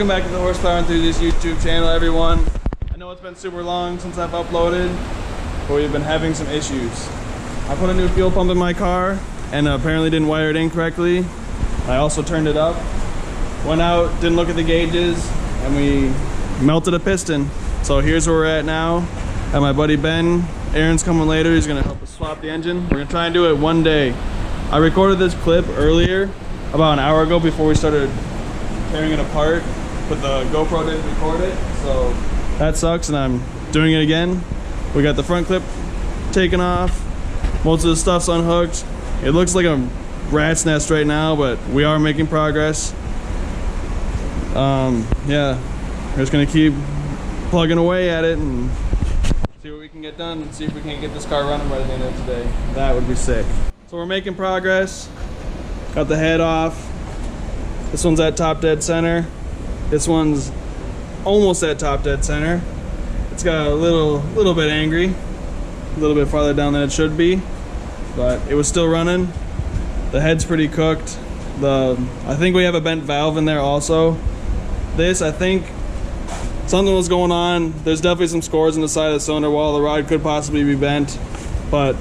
Welcome back to the Horsepower Enthusiast YouTube channel, everyone. I know it's been super long since I've uploaded, but we've been having some issues. I put a new fuel pump in my car and apparently didn't wire it in correctly. I also turned it up, went out, didn't look at the gauges, and we melted a piston. So here's where we're at now. I have my buddy Ben. Aaron's coming later. He's gonna help us swap the engine. We're gonna try and do it one day. I recorded this clip earlier, about an hour ago, before we started tearing it apart, but the GoPro didn't record it, so that sucks, and I'm doing it again. We got the front clip taken off, most of the stuff's unhooked. It looks like a rat's nest right now, but we are making progress. Yeah, we're just gonna keep plugging away at it and see what we can get done, and see if we can get this car running by the end of today. That would be sick. So we're making progress. Got the head off. This one's at top dead center. This one's almost at top dead center. It's got a little bit angry, a little bit farther down than it should be, but it was still running. The head's pretty cooked. I think we have a bent valve in there also. This, I think something was going on. There's definitely some scores in the side of the cylinder wall. The rod could possibly be bent, but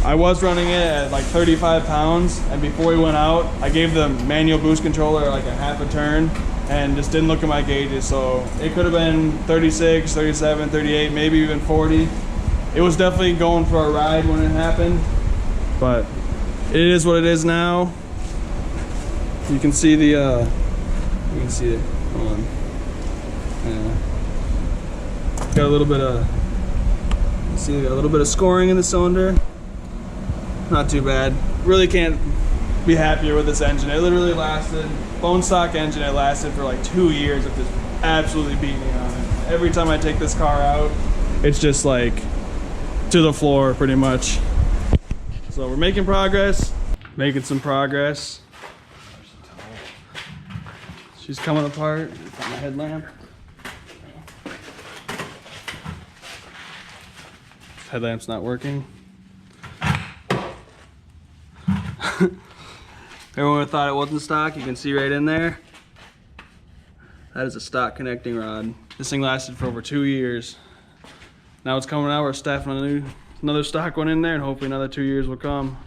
I was running it at like 35 pounds, and before we went out, I gave the manual boost controller like a half a turn and just didn't look at my gauges. So it could have been 36, 37, 38, maybe even 40. It was definitely going for a ride when it happened, but it is what it is now. You can see the, you can see it, hold on. Yeah. Got a little bit of, you see a little bit of scoring in the cylinder. Not too bad. Really can't be happier with this engine. It literally lasted, bone stock engine, it lasted for like 2 years of just absolutely beating on it. Every time I take this car out, it's just like to the floor pretty much. So we're making progress, making some progress. She's coming apart. Got my headlamp. Headlamp's not working. Everyone would have thought it wasn't stock. You can see right in there. That is a stock connecting rod. This thing lasted for over 2 years. Now it's coming out. We're staffing another stock one in there, and hopefully another 2 years will come.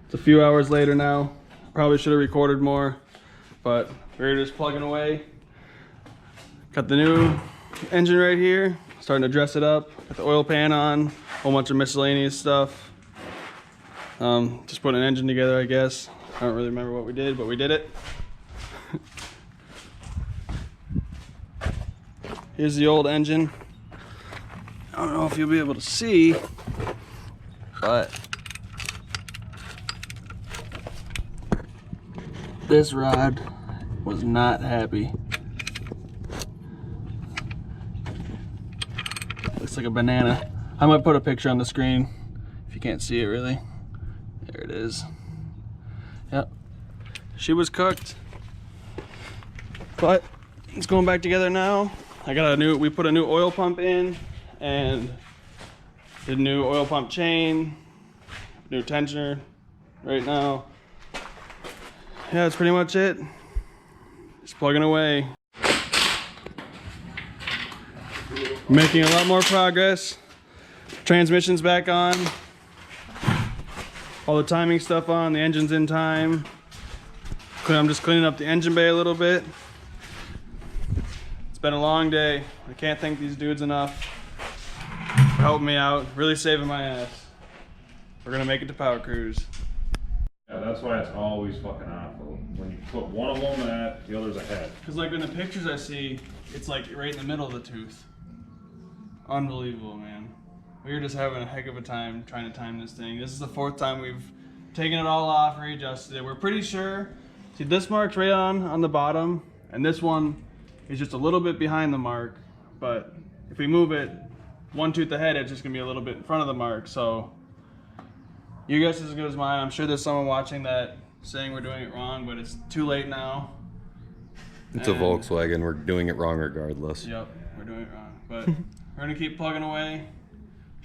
It's a few hours later now. Probably should have recorded more, but we're just plugging away. Got the new engine right here. Starting to dress it up. Got the oil pan on. A whole bunch of miscellaneous stuff. Just putting an engine together, I guess. I don't really remember what we did, but we did it. Here's the old engine. I don't know if you'll be able to see, but this rod was not happy. Looks like a banana. I might put a picture on the screen if you can't see it really. There it is. Yep. She was cooked. But it's going back together now. We put a new oil pump in and did a new oil pump chain, new tensioner right now. Yeah, that's pretty much it. Just plugging away. Making a lot more progress. Transmission's back on. All the timing stuff on, the engine's in time. I'm just cleaning up the engine bay a little bit. It's been a long day. I can't thank these dudes enough for helping me out, really saving my ass. We're gonna make it to Power Cruise. Yeah, that's why it's always fucking awful. When you put one of them at, the other's ahead. Cause like in the pictures I see, it's like right in the middle of the tooth. Unbelievable, man. We were just having a heck of a time trying to time this thing. This is the 4th time we've taken it all off, readjusted it. We're pretty sure, see this mark's right on the bottom, and this one is just a little bit behind the mark, but if we move it one tooth ahead, it's just gonna be a little bit in front of the mark. So your guess is as good as mine. I'm sure there's someone watching that saying we're doing it wrong, but it's too late now. It's a Volkswagen, we're doing it wrong regardless. Yep, we're doing it wrong, but we're gonna keep plugging away.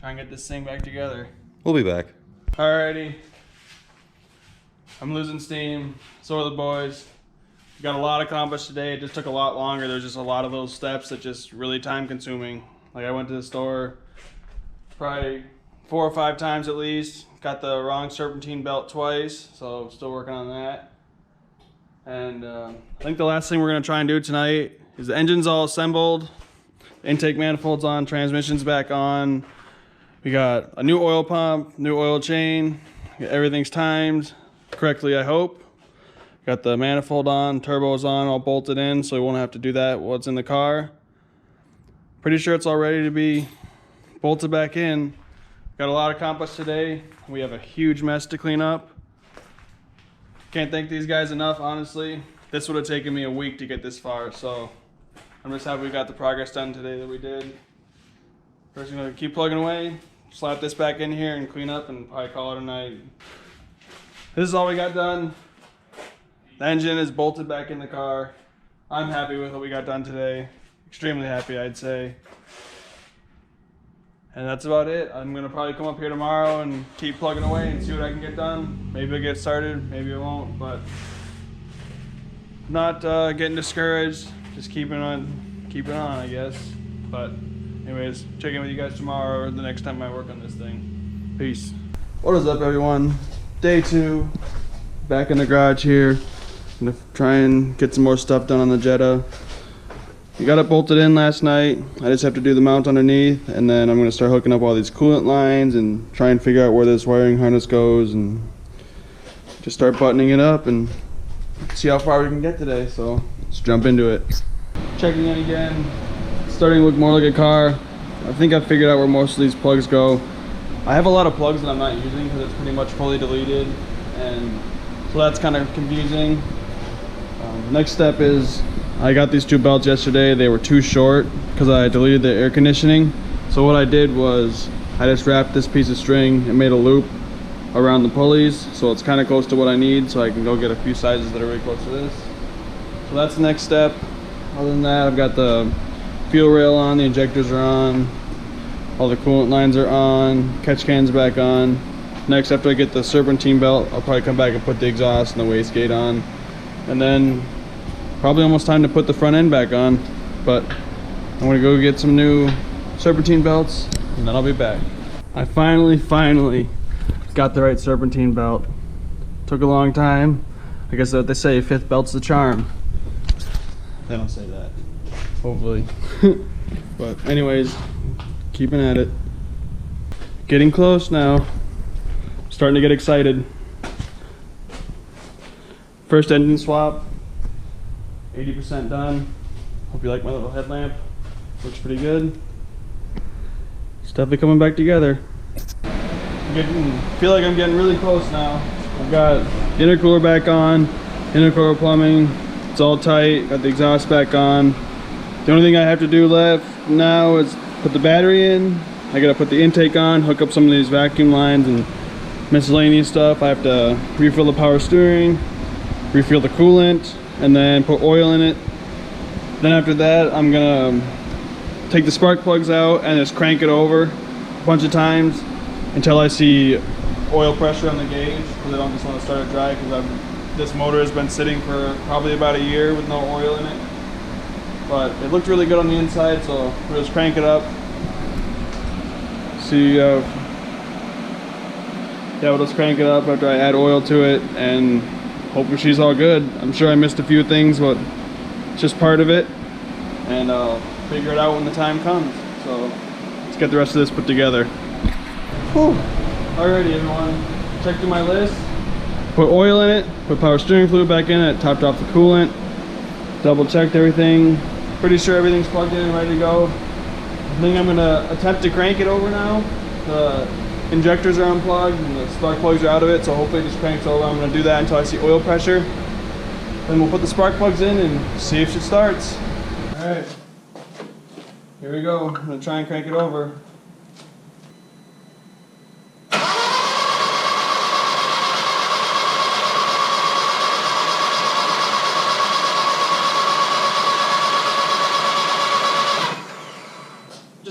Try and get this thing back together. We'll be back. Alrighty. I'm losing steam. So are the boys. got a lot accomplished today. It just took a lot longer. There's just a lot of those steps that just really time consuming. Like I went to the store probably 4 or 5 times at least. Got the wrong serpentine belt twice, so still working on that. And I think the last thing we're gonna try and do tonight is the engine's all assembled, intake manifold's on, transmission's back on. We got a new oil pump, new oil chain, everything's timed correctly, I hope. Got the manifold on, turbo's on, all bolted in, so we won't have to do that while it's in the car. Pretty sure it's all ready to be bolted back in. Got a lot accomplished today. We have a huge mess to clean up. Can't thank these guys enough, honestly. This would have taken me a week to get this far, so I'm just happy we got the progress done today that we did. First, I'm gonna keep plugging away, slap this back in here and clean up and probably call it a night. This is all we got done. The engine is bolted back in the car. I'm happy with what we got done today. Extremely happy, I'd say. And that's about it. I'm gonna probably come up here tomorrow and keep plugging away and see what I can get done. Maybe I'll get started, maybe I won't, but not getting discouraged. Just keeping on, I guess. But anyways, check in with you guys tomorrow or the next time I work on this thing. Peace. What is up, everyone? Day 2, back in the garage here. I'm gonna try and get some more stuff done on the Jetta. We got it bolted in last night. I just have to do the mount underneath, and then I'm gonna start hooking up all these coolant lines and try and figure out where this wiring harness goes and just start buttoning it up and see how far we can get today. So let's jump into it. Checking in again. It's starting to look more like a car. I think I figured out where most of these plugs go. I have a lot of plugs that I'm not using because it's pretty much fully deleted, and so that's kind of confusing. Next step is I got these 2 belts yesterday. They were too short because I deleted the air conditioning. So what I did was I just wrapped this piece of string and made a loop around the pulleys, so it's kind of close to what I need, so I can go get a few sizes that are really close to this. So that's the next step. Other than that, I've got the fuel rail on, the injectors are on, all the coolant lines are on, catch cans back on. Next, after I get the serpentine belt, I'll probably come back and put the exhaust and the wastegate on, and then probably almost time to put the front end back on. But I'm gonna go get some new serpentine belts and then I'll be back. I finally got the right serpentine belt. Took a long time. I guess what they say, 5th belt's the charm. They don't say that, hopefully. But anyways, keeping at it. Getting close now. Starting to get excited. First engine swap, 80% done. Hope you like my little headlamp. Looks pretty good. It's definitely coming back together. Feel like I'm getting really close now. I've got the intercooler back on, intercooler plumbing. It's all tight. Got the exhaust back on. The only thing I have to do left now is put the battery in. I gotta put the intake on, hook up some of these vacuum lines and miscellaneous stuff. I have to refill the power steering, refill the coolant, and then put oil in it. Then after that, I'm gonna take the spark plugs out and just crank it over a bunch of times until I see oil pressure on the gauge, because I don't just want to start it dry, because this motor has been sitting for probably about a year with no oil in it. But it looked really good on the inside, so we'll just crank it up. See, yeah, we'll just crank it up after I add oil to it, and hopefully she's all good. I'm sure I missed a few things, but it's just part of it, and I'll figure it out when the time comes. So let's get the rest of this put together. Whew. Alrighty, everyone, check through my list. Put oil in it, put power steering fluid back in it, topped off the coolant, double checked everything. Pretty sure everything's plugged in and ready to go. I think I'm gonna attempt to crank it over now. The injectors are unplugged and the spark plugs are out of it, so hopefully it just cranks over. I'm gonna do that until I see oil pressure. Then we'll put the spark plugs in and see if it starts. Alright, here we go. I'm gonna try and crank it over.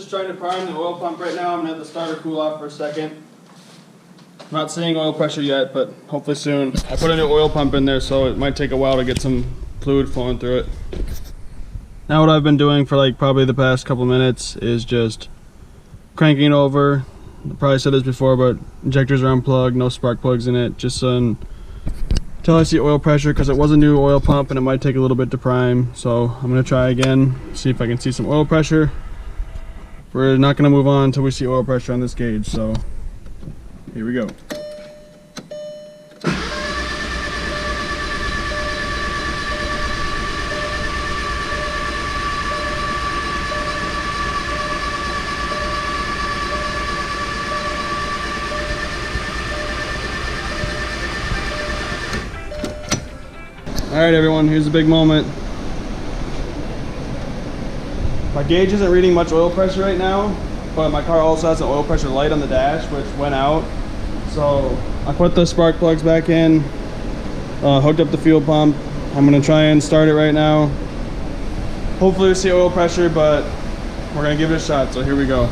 Trying to prime the oil pump right now. I'm gonna have the starter cool off for a second. I'm not seeing oil pressure yet, but hopefully soon. I put a new oil pump in there, so it might take a while to get some fluid flowing through it. Now what I've been doing for like probably the past couple minutes is just cranking it over. I probably said this before, but injectors are unplugged, no spark plugs in it, just until I see oil pressure, because it was a new oil pump and it might take a little bit to prime. So I'm gonna try again, see if I can see some oil pressure. We're not gonna move on until we see oil pressure on this gauge, so here we go. Alright everyone, here's the big moment. My gauge isn't reading much oil pressure right now, but my car also has an oil pressure light on the dash, which went out. So I put the spark plugs back in, hooked up the fuel pump. I'm gonna try and start it right now. Hopefully we see oil pressure, but we're gonna give it a shot, so here we go.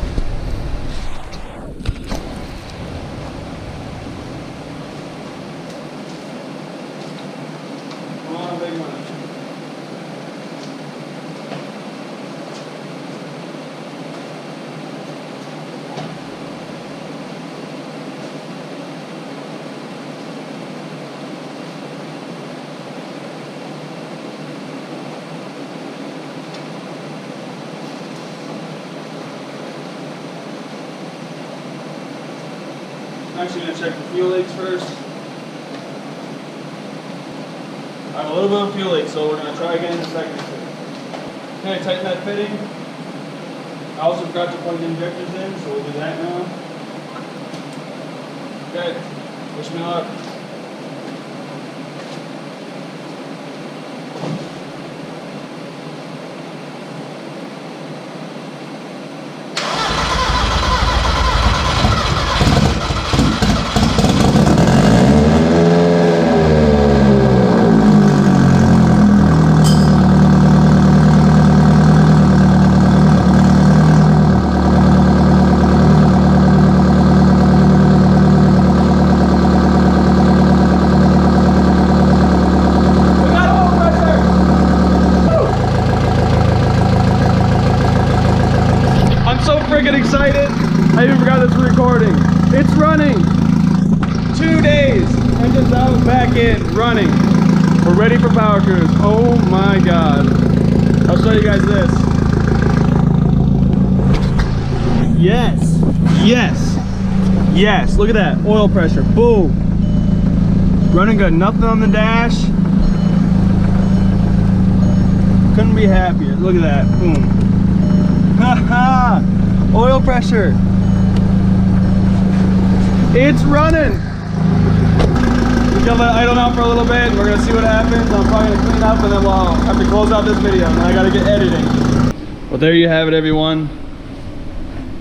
I'm actually going to check the fuel leaks first. I have a little bit of fuel leak, so we're going to try again in a second. Can I tighten that fitting? I also forgot to plug the injectors in, so we'll do that now. Okay, wish me luck. Excited. I even forgot this was recording. It's running. 2 days. Engine's out, back in, running. We're ready for power cruise. Oh my god. I'll show you guys this. Yes. Yes. Yes. Look at that. Oil pressure. Boom. Running good. Nothing on the dash. Couldn't be happier. Look at that. Boom. Haha. Oil pressure. It's running. We're gonna let it idle now for a little bit and we're gonna see what happens. I'm probably gonna clean up and then we'll have to close out this video and then I gotta get editing. Well, there you have it everyone.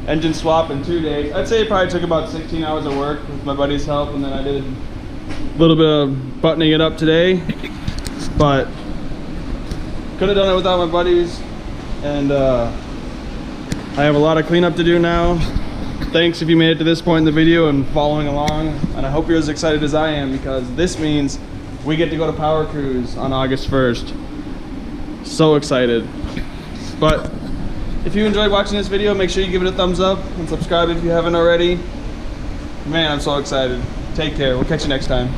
Engine swap in 2 days. I'd say it probably took about 16 hours of work with my buddy's help, and then I did a little bit of buttoning it up today. But could have done it without my buddies, and I have a lot of cleanup to do now. Thanks if you made it to this point in the video and following along, and I hope you're as excited as I am, because this means we get to go to Power Cruise on August 1st. So excited. But if you enjoyed watching this video, make sure you give it a thumbs up and subscribe if you haven't already. Man, I'm so excited. Take care. We'll catch you next time.